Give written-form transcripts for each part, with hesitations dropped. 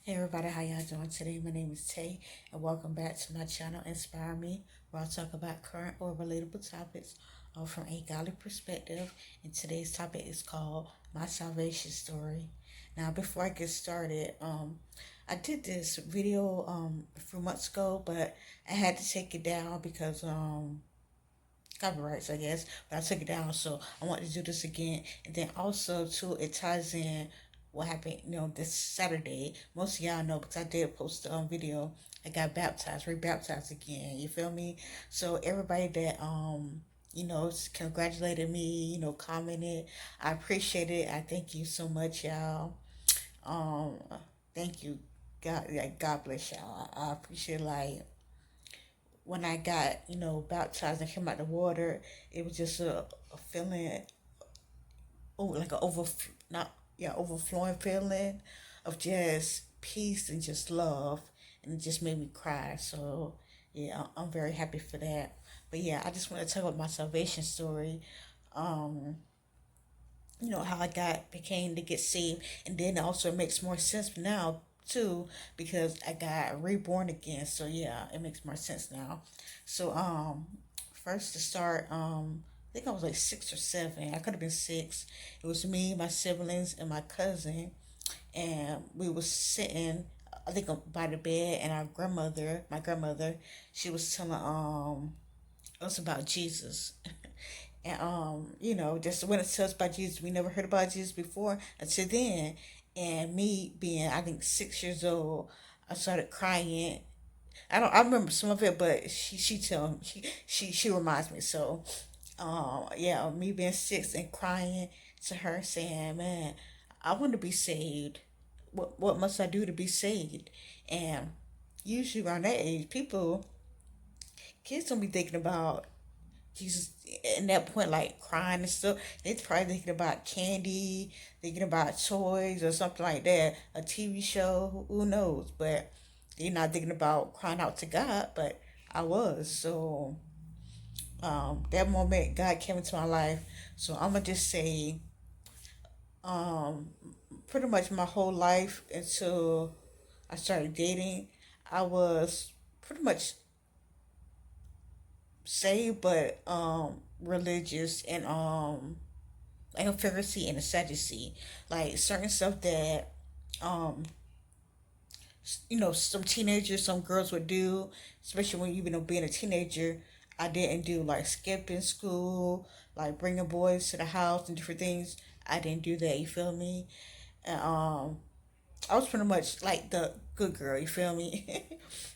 Hey everybody, how y'all doing today? My name is Tay, and welcome back to my channel, Inspire Me, where I talk about current or relatable topics from a godly perspective. And today's topic is called My Salvation Story. Now, before I get started, I did this video a few months ago, but I had to take it down because copyrights, I guess. But I took it down, so I want to do this again. And then also too, it ties in what happened, this Saturday. Most of y'all know because I did post a video. I got baptized, rebaptized again. You feel me? So everybody that congratulated me, commented. I appreciate it. I thank you so much, y'all. Um, Thank you. God bless y'all. I appreciate when I got, baptized and came out the water, it was just a feeling, oh, like a not, yeah, overflowing feeling of just peace and just love. And it just made me cry. So, yeah, I'm very happy for that. But yeah, I just want to talk about my salvation story. Um, how I became to get saved, and then also it makes more sense now too because I got reborn again. So yeah, it makes more sense now. So first to start, I think I was like 6 or 7. I could have been 6. It was me, my siblings, and my cousin, and we was sitting. I think by the bed, and my grandmother, she was telling us about Jesus. And just when it tells about Jesus, we never heard about Jesus before until then. And me being, I think, 6 years old, I started crying. I remember some of it, but she reminds me. So, yeah, me being 6 and crying to her, saying, "Man, I want to be saved. What must I do to be saved?" And usually around that age, kids don't be thinking about Jesus in that point, like crying and stuff. They probably thinking about candy, thinking about toys or something like that, a TV show, who knows? But they're not thinking about crying out to God. But I was. So that moment, God came into my life. So I'm gonna just say, um, pretty much my whole life until I started dating, I was pretty much saved, but religious, and like a Pharisee and a Sadducee. Like certain stuff that um some teenagers, some girls would do, especially when being a teenager. I didn't do, like skipping school, like bringing boys to the house and different things. I didn't do that. You feel me? And I was pretty much like the good girl. You feel me?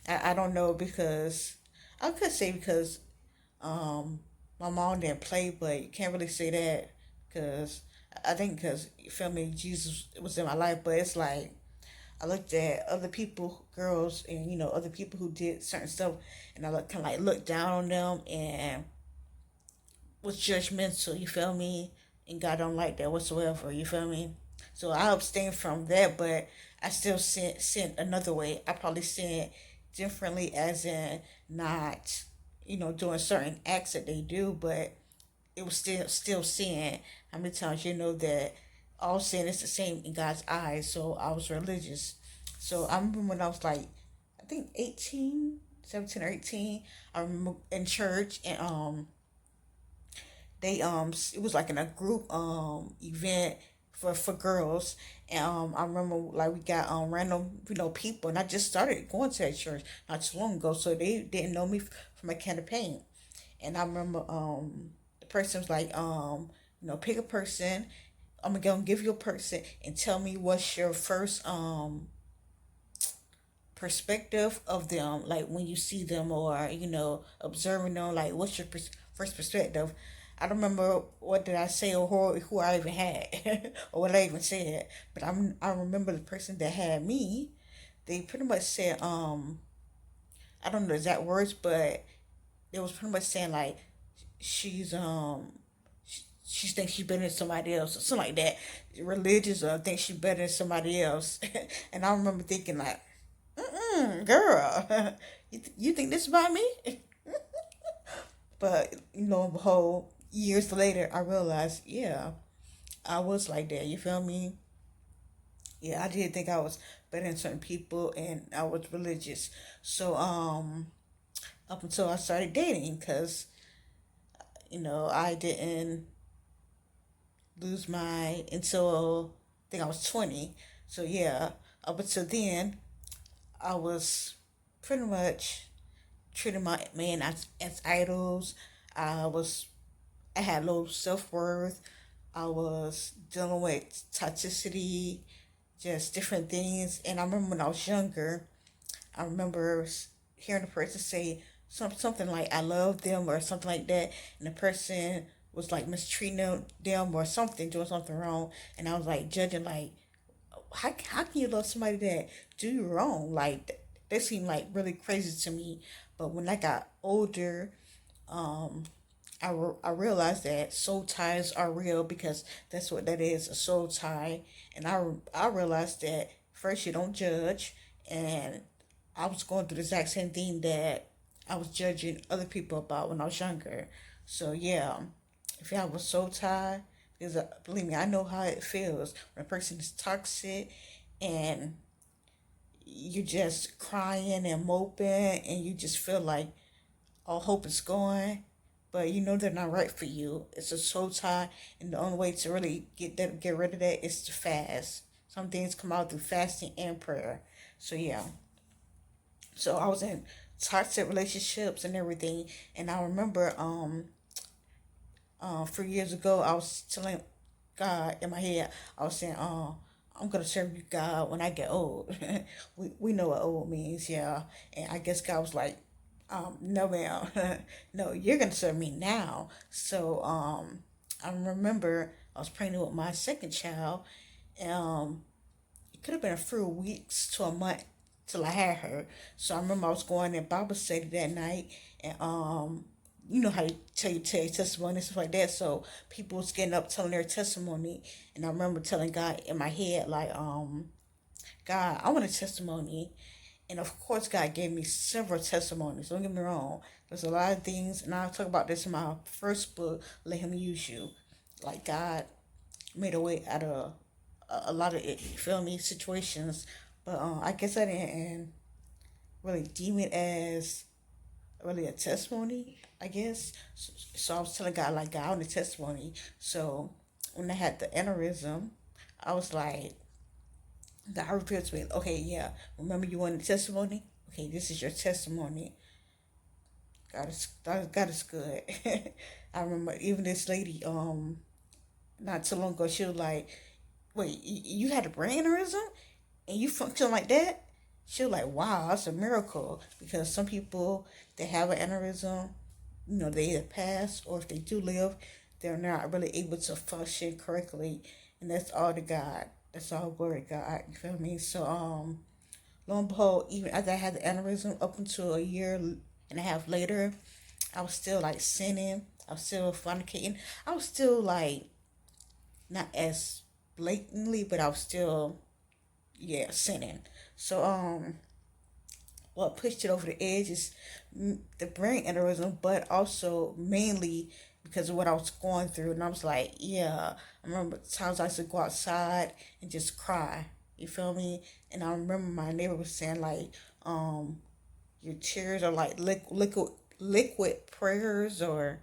I don't know, because I could say because um, my mom didn't play, but you can't really say that because I think because you feel me, Jesus was in my life. But it's like I looked at other people, girls, and other people who did certain stuff, and I kind of like looked down on them and was judgmental. You feel me? And God don't like that whatsoever. You feel me? So I abstained from that, but I still sin another way. I probably sin differently, as in not, doing certain acts that they do, but it was still sin. How many times that all sin is the same in God's eyes? So I was religious. So I remember when I was like, I think 18, 17 or 18. I remember in church, and they it was like in a group event for girls. And I remember, like, we got random people, and I just started going to that church not too long ago, so they didn't know me from a can of paint. And I remember the person was like, pick a person. I'm gonna give you a person and tell me what's your first perspective of them, like when you see them, or observing them, like what's your first perspective. I don't remember what did I say, or who I even had or what I even said, but I remember the person that had me. They pretty much said, I don't know the exact words, but they was pretty much saying like she's she thinks she's better than somebody else, or something like that. Religious, or thinks she's better than somebody else. And I remember thinking like, girl, you think this about me? But behold, years later, I realized, yeah, I was like that. You feel me? Yeah, I did think I was better than certain people, and I was religious. So up until I started dating, because I didn't lose my until I think I was 20. So yeah, up until then, I was pretty much treating my men as idols. I was I had low self worth. I was dealing with toxicity, just different things. And I remember when I was younger, I remember hearing a person say something like "I love them" or something like that, and the person was like mistreating them or something, doing something wrong, and I was like judging, like, how can you love somebody that do you wrong? Like that seemed like really crazy to me. But when I got older, um, I realized that soul ties are real, because that's what that is, a soul tie. And I realized that first, you don't judge, and I was going through the exact same thing that I was judging other people about when I was younger. So yeah, if you have a soul tie, because believe me, I know how it feels when a person is toxic and you're just crying and moping, and you just feel like all hope is gone, but you know they're not right for you. It's a soul tie, and the only way to really get rid of that is to fast. Some things come out through fasting and prayer. So yeah, so I was in toxic relationships and everything, and I remember a few years ago I was telling God in my head, I was saying, I'm gonna serve you, God, when I get old. We know what old means, yeah. And I guess God was like, no, ma'am, no, you're gonna serve me now. So I remember I was pregnant with my second child. Um, it could have been a few weeks to a month till I had her. So I remember I was going in Bible study that night, and you know how you tell your testimony and stuff like that. So people was getting up telling their testimony, and I remember telling God in my head like, God, I want a testimony. And of course, God gave me several testimonies. Don't get me wrong. There's a lot of things, and I'll talk about this in my first book, Let Him Use You. Like God made a way out of a lot of it, you feel me, situations. But I guess I didn't really deem it as really a testimony, I guess. So I was telling God, like, God, I want a testimony. So when I had the aneurysm, I was like, God revealed to me, okay, yeah, remember you wanted a testimony? Okay, this is your testimony. God is good. I remember even this lady, not too long ago, she was like, wait, you had a brain aneurysm and you function like that? She was like, wow, that's a miracle. Because some people that have an aneurysm, they either pass, or if they do live, they're not really able to function correctly. And that's all to God. That's all glory to God. You feel me? So lo and behold, even after I had the aneurysm, up until a year and a half later, I was still like sinning. I was still fornicating. I was still like not as blatantly, but I was still, yeah, sinning. So what pushed it over the edge is the brain aneurysm, but also mainly because of what I was going through. And I was like, yeah, I remember times I used to go outside and just cry. You feel me? And I remember my neighbor was saying like, your tears are like liquid prayers or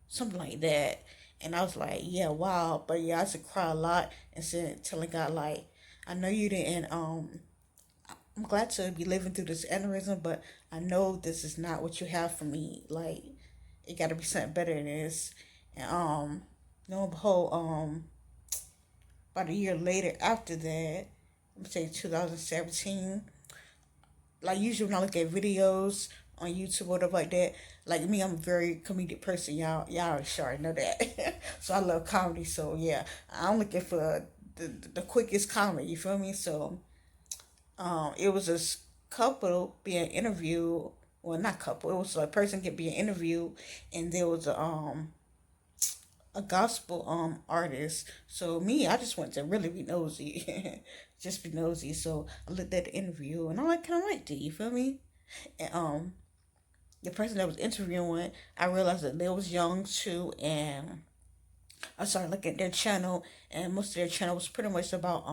something like that. And I was like, yeah, wow. But yeah, I used to cry a lot and said, telling God like, I know you didn't I'm glad to be living through this aneurysm, but I know this is not what you have for me. Like, it got to be something better than this. And lo and behold, about a year later after that, I'm gonna say 2017. Like usually when I look at videos on YouTube or whatever like that, like me, I'm a very comedic person. Y'all sure know that. So I love comedy. So yeah, I'm looking for the quickest comedy. You feel me? So it was this couple being interviewed. Well, not couple. It was a person get being interviewed, and there was a gospel artist. So me, I just went to really be nosy, just be nosy. So I looked at the interview, and I like kind of liked it. You feel me? And the person that was interviewing, I realized that they was young too, and I started looking at their channel, and most of their channel was pretty much about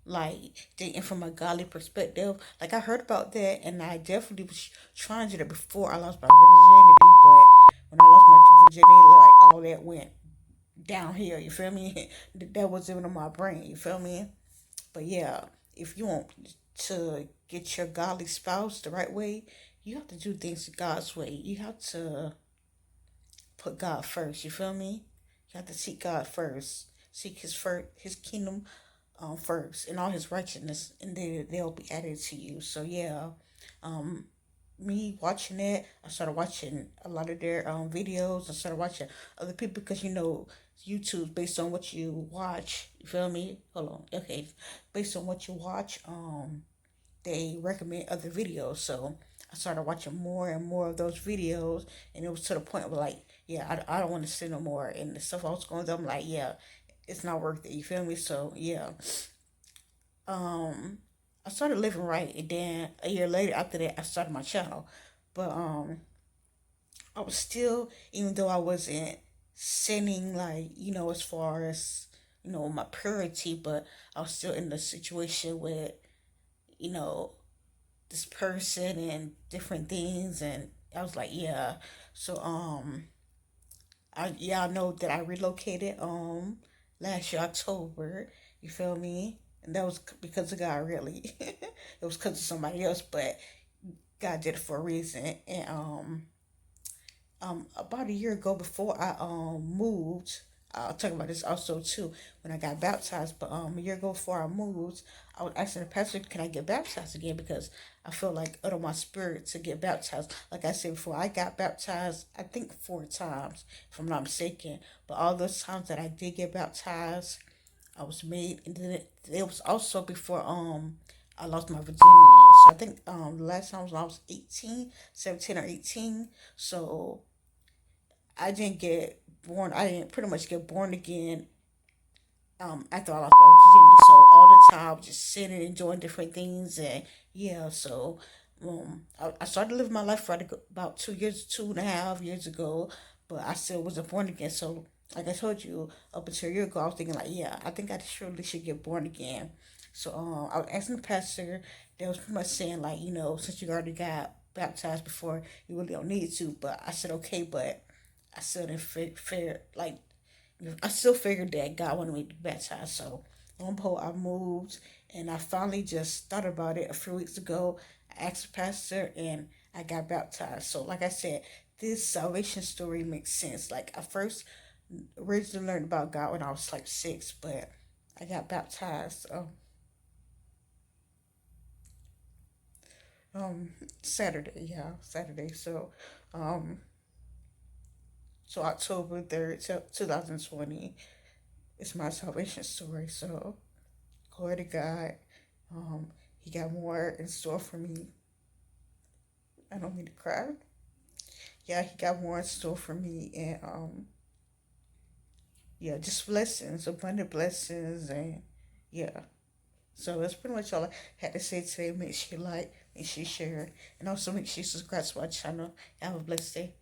like dating from a godly perspective. Like I heard about that, and I definitely was trying to do that before I lost my virginity. But when I lost my virginity, like all that went downhill. You feel me? That was even in my brain. You feel me? But yeah, if you want to get your godly spouse the right way, you have to do things God's way. You have to put God first. You feel me? You have to seek God first. Seek His kingdom first, and all His righteousness, and they'll be added to you. So yeah, um, me watching it, I started watching a lot of their videos. I started watching other people because YouTube based on what you watch. You feel me? Hold on. Okay, based on what you watch, they recommend other videos. So I started watching more and more of those videos, and it was to the point where like, yeah, I don't want to see no more. And the stuff I was going through, I'm like, yeah, it's not worth it. You feel me? So yeah, um, I started living right, and then a year later after that, I started my channel. But I was still, even though I wasn't sinning, like as far as my purity, but I was still in the situation with you know this person and different things, and I was like, yeah. So I know that I relocated last year October. You feel me? And that was because of God, really. It was because of somebody else, but God did it for a reason. And about a year ago, before I moved, I'll talk about this also too when I got baptized. But a year ago before I moved, I was asking the pastor, "Can I get baptized again?" Because I feel like out of my spirit to get baptized. Like I said before, I got baptized I think 4 times, if I'm not mistaken. But all those times that I did get baptized, I was made, and then it was also before I lost my virginity. So I think the last time was when I was 18, 17 or 18. So I didn't get born. I didn't pretty much get born again after I lost my virginity. So all the time I was just sitting and enjoying different things, and yeah. So I started living my life right about 2 years, 2.5 years ago, but I still wasn't born again. So like I told you, up until a year ago, I was thinking like, yeah, I think I surely should get born again. So I was asking the pastor. They was pretty much saying like, since you already got baptized before, you really don't need to. But I said okay, but I still didn't figure like I still figured that God wanted me to be baptized. So on pole I moved, and I finally just thought about it a few weeks ago. I asked the pastor and I got baptized. So like I said, this salvation story makes sense. Like I first originally learned about God when I was like 6, but I got baptized um Saturday, yeah, Saturday. Um so October 3rd, 2020 is my salvation story. So glory to God. He got more in store for me. I don't mean to cry. Yeah, he got more in store for me, and yeah, just blessings, abundant blessings, and yeah. So that's pretty much all I had to say today. Make sure you like, make sure you share, and also make sure you subscribe to my channel. Have a blessed day.